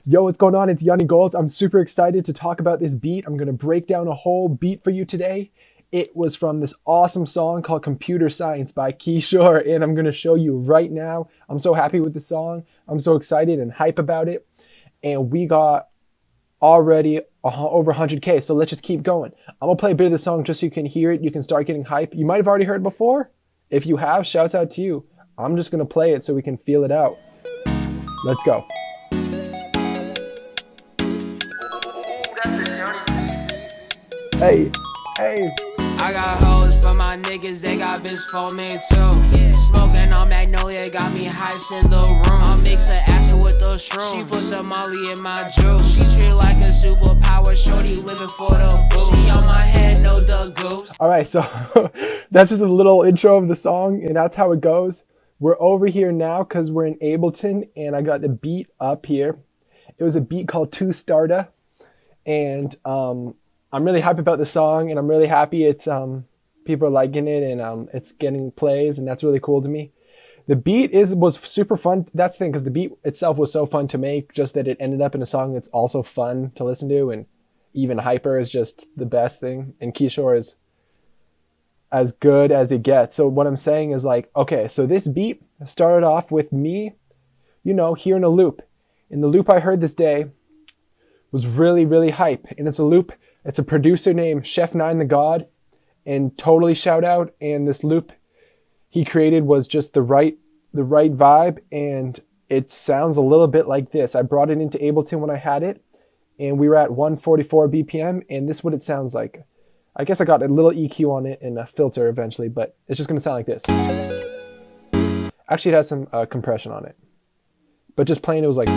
Yo, what's going on? It's Yanni Golds. I'm super excited to talk about this beat. I'm going to break down a whole beat for you today. It was from this awesome song called Computer Science by Kishore, and I'm going to show you right now. I'm so happy with the song. I'm so excited and hype about it. And we got already over 100K, so let's just keep going. I'm going to play a bit of the song just so you can hear it. You can start getting hype. You might have already heard it before. If you have, shouts out to you. I'm just going to play it so we can feel it out. Let's go. Hey, hey. I got hoes for my niggas, they got bitch for me too. Smoking on Magnolia, got me highs in the room. I mix her acid with the shroom. She put the molly in my juice. She treat like a superpower, shorty living for the boost. She on my head, no the goose. All right, so that's just a little intro of the song, and that's how it goes. We're over here now because we're in Ableton, and I got the beat up here. It was a beat called Two Starta, and I'm really happy about the song, and I'm really happy it's people are liking it, and it's getting plays, and that's really cool to me. The beat was super fun. That's the thing, because the beat itself was so fun to make, just that it ended up in a song that's also fun to listen to, and even hyper is just the best thing. And Kishore is as good as it gets. So what I'm saying is like, okay, so this beat started off with me, hearing a loop. And the loop I heard this day was really, really hype. And it's a loop. It's a producer named Chef9 the God, and totally shout out. And this loop he created was just the right vibe, and it sounds a little bit like this. I brought it into Ableton when I had it, and we were at 144 BPM, and this is what it sounds like. I guess I got a little EQ on it and a filter eventually, but it's just gonna sound like this. Actually, it has some compression on it, but just plain it was like.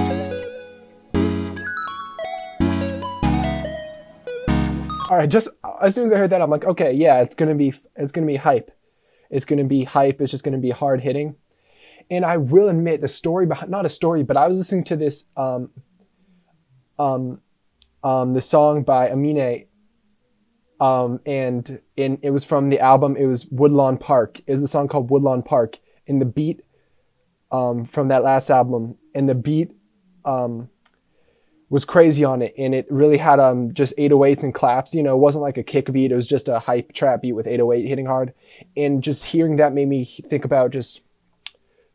All right, just as soon as I heard that, I'm like, okay, yeah, it's gonna be hype. It's gonna be hype. It's just gonna be hard hitting. And I will admit, the story behind, not a story, but I was listening to this the song by Amine, and it was from the album. It was Woodlawn Park. It was a song called Woodlawn Park, and the beat from that last album, and the beat was crazy on it, and it really had just 808s and claps. It wasn't like a kick beat. It was just a hype trap beat with 808 hitting hard. And just hearing that made me think about just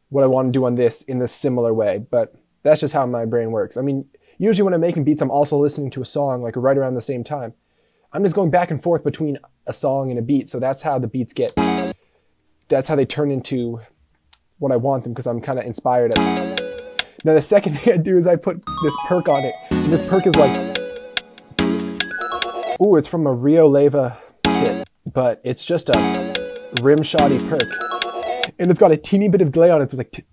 what I want to do on this in this similar way. But that's just how my brain works. I mean, usually when I'm making beats, I'm also listening to a song like right around the same time. I'm just going back and forth between a song and a beat. So that's how the beats that's how they turn into what I want them, because I'm kind of inspired. Now the second thing I do is I put this perk on it. And this perk is like, ooh, it's from a Rio Leva kit, but it's just a rim shoddy perk. And it's got a teeny bit of delay on it, so it's like,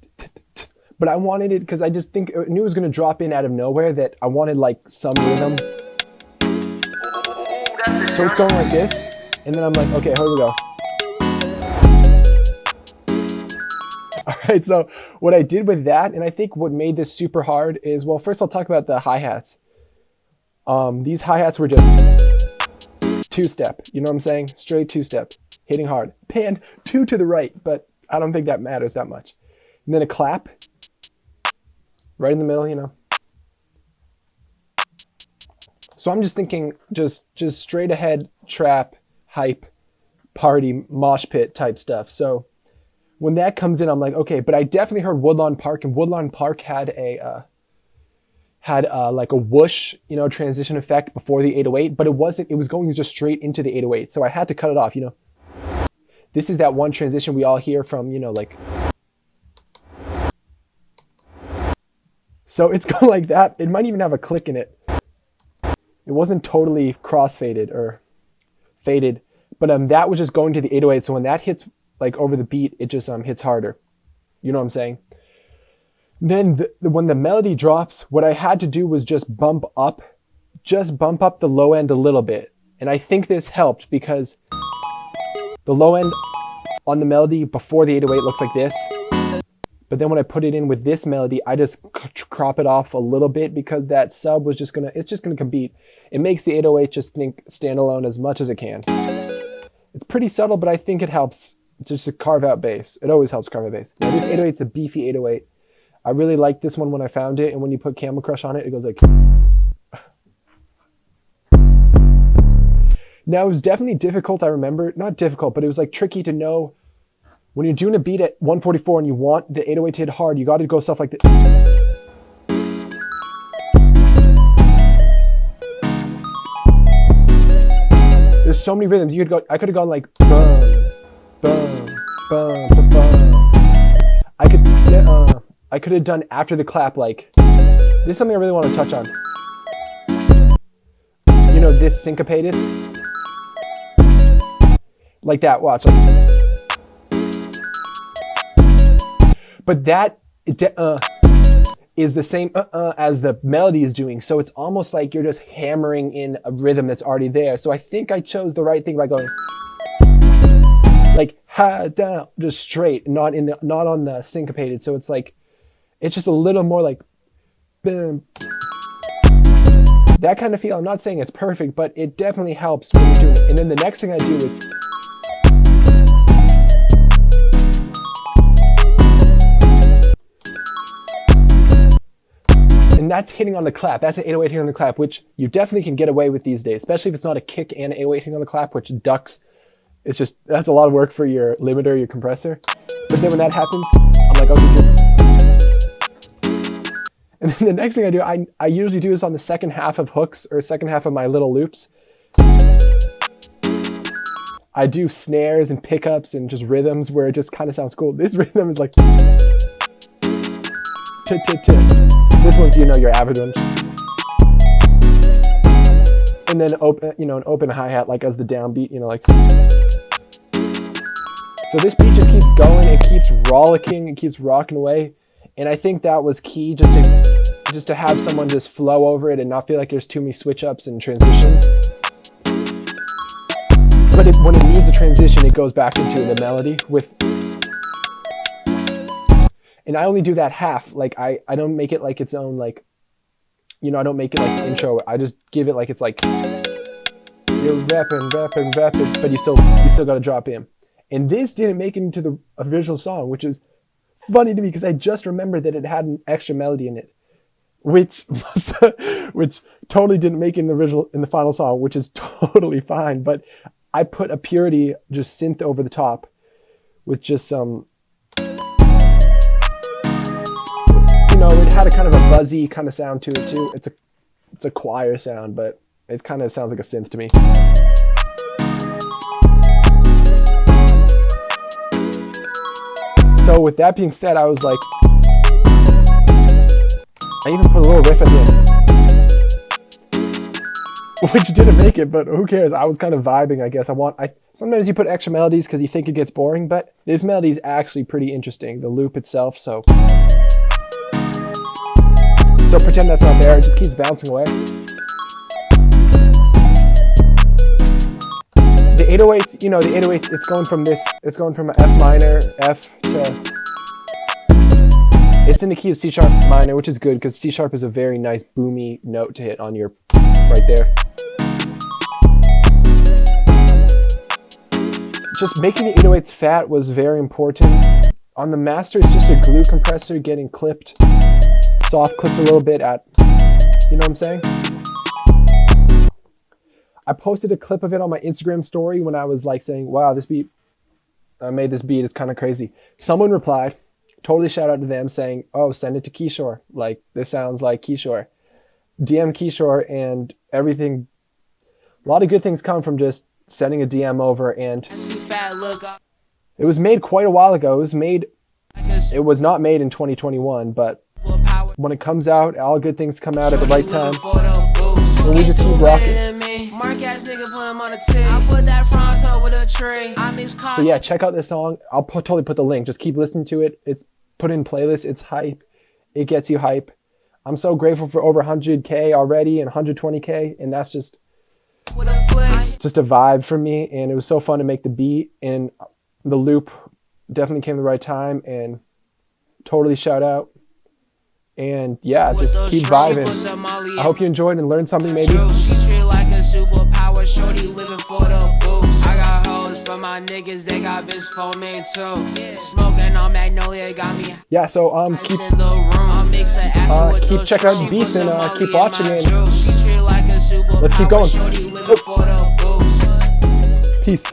but I wanted it because I just knew it was gonna drop in out of nowhere, that I wanted like some rhythm. So it's going like this, and then I'm like, okay, here we go. All right, so what I did with that, and I think what made this super hard is, well, first I'll talk about the hi-hats. These hi-hats were just two-step, you know what I'm saying? Straight two-step, hitting hard. Panned two to the right, but I don't think that matters that much. And then a clap, right in the middle, So I'm just thinking just straight ahead trap, hype, party, mosh pit type stuff. So when that comes in, I'm like, okay, but I definitely heard Woodlawn Park, and Woodlawn Park had like a whoosh, transition effect before the 808, but it was going just straight into the 808. So I had to cut it off, This is that one transition we all hear from, like. So it's going like that. It might even have a click in it. It wasn't totally cross-faded or faded, but that was just going to the 808. So when that hits like over the beat, it just hits harder. You know what I'm saying? Then when the melody drops, what I had to do was just bump up the low end a little bit. And I think this helped, because the low end on the melody before the 808 looks like this. But then when I put it in with this melody, I just crop it off a little bit, because that sub was just gonna compete. It makes the 808 just stand alone as much as it can. It's pretty subtle, but I think it helps just to carve out bass. It always helps carve out bass. Now this 808's a beefy 808. I really liked this one when I found it, and when you put Camel Crush on it, it goes like. Now, it was definitely difficult, I remember. Not difficult, but it was like tricky to know when you're doing a beat at 144 and you want the 808 to hit hard, you got to go stuff like this. There's so many rhythms. I could have gone like bum, bum, bum, bum, bum. I could have done after the clap like this is something I really want to touch on. You know, this syncopated. Like that, watch. But that is the same as the melody is doing. So it's almost like you're just hammering in a rhythm that's already there. So I think I chose the right thing by going like ha down, just straight, not on the syncopated. So it's like it's just a little more like boom. That kind of feel. I'm not saying it's perfect, but it definitely helps when you're doing it. And then the next thing I do is and that's hitting on the clap. That's an 808 hitting on the clap, which you definitely can get away with these days, especially if it's not a kick and 808 hitting on the clap, which ducks. It's just, that's a lot of work for your limiter, your compressor. But then when that happens, I'm like, okay, good. And then the next thing I do, I usually do this on the second half of hooks or second half of my little loops. I do snares and pickups and just rhythms where it just kind of sounds cool. This rhythm is like tit, tit, tit. This one's, you know, your average one. And then open, you know, an open hi-hat like as the downbeat, you know, like. So this beat just keeps going, it keeps rollicking, it keeps rocking away. And I think that was key, just to have someone just flow over it and not feel like there's too many switch ups and transitions. But when it needs a transition, it goes back into the melody with. And I only do that half. Like I don't make it like its own, like, you know, I don't make it like the intro. I just give it like it's like you're rapping, but you still gotta drop in. And this didn't make it into the original song, which is funny to me because I just remembered that it had an extra melody in it, which totally didn't make it in the final song, which is totally fine. But I put a Purity just synth over the top with just some. You know, it had a kind of a buzzy kind of sound to it too. It's a choir sound, but it kind of sounds like a synth to me. So with that being said, I was like, I even put a little riff at the end, which didn't make it, but who cares? I was kind of vibing, I guess. Sometimes you put extra melodies because you think it gets boring, but this melody is actually pretty interesting, the loop itself, so pretend that's not there, it just keeps bouncing away. The 808s, you know, the 808s, it's going from an F minor, F to, it's in the key of C sharp minor, which is good because C sharp is a very nice boomy note to hit on your, right there. Just making the 808s fat was very important. On the master, it's just a glue compressor getting clipped. Soft clipped a little bit at, you know what I'm saying? I posted a clip of it on my Instagram story when I was like saying, wow, I made this beat, it's kind of crazy. Someone replied, totally shout out to them saying, oh, send it to Kishore. Like, this sounds like Kishore. DM Kishore and everything. A lot of good things come from just sending a DM over, and it was made quite a while ago. It was not made in 2021, but when it comes out, all good things come out at the right time. And we just keep rocking. So yeah, check out this song. I'll totally put the link. Just keep listening to it. It's put in playlists. It's hype. It gets you hype. I'm so grateful for over 100K already and 120K. And that's just a vibe for me. And it was so fun to make the beat. And the loop definitely came at the right time. And totally shout out. And yeah, just keep vibing. I hope you enjoyed and learned something maybe. She treated like a superpower, shorty living for the boost. I got hoes for my my niggas, they got bitch for me too. Smoking on Magnolia, got me Yeah, so keep in the room. I'm mixing action with keep those checking out the shrooms. beats and Put the keep molly in watching my it. juice. She treat like a superpower. Let's keep going. Shorty living for the boost. Peace.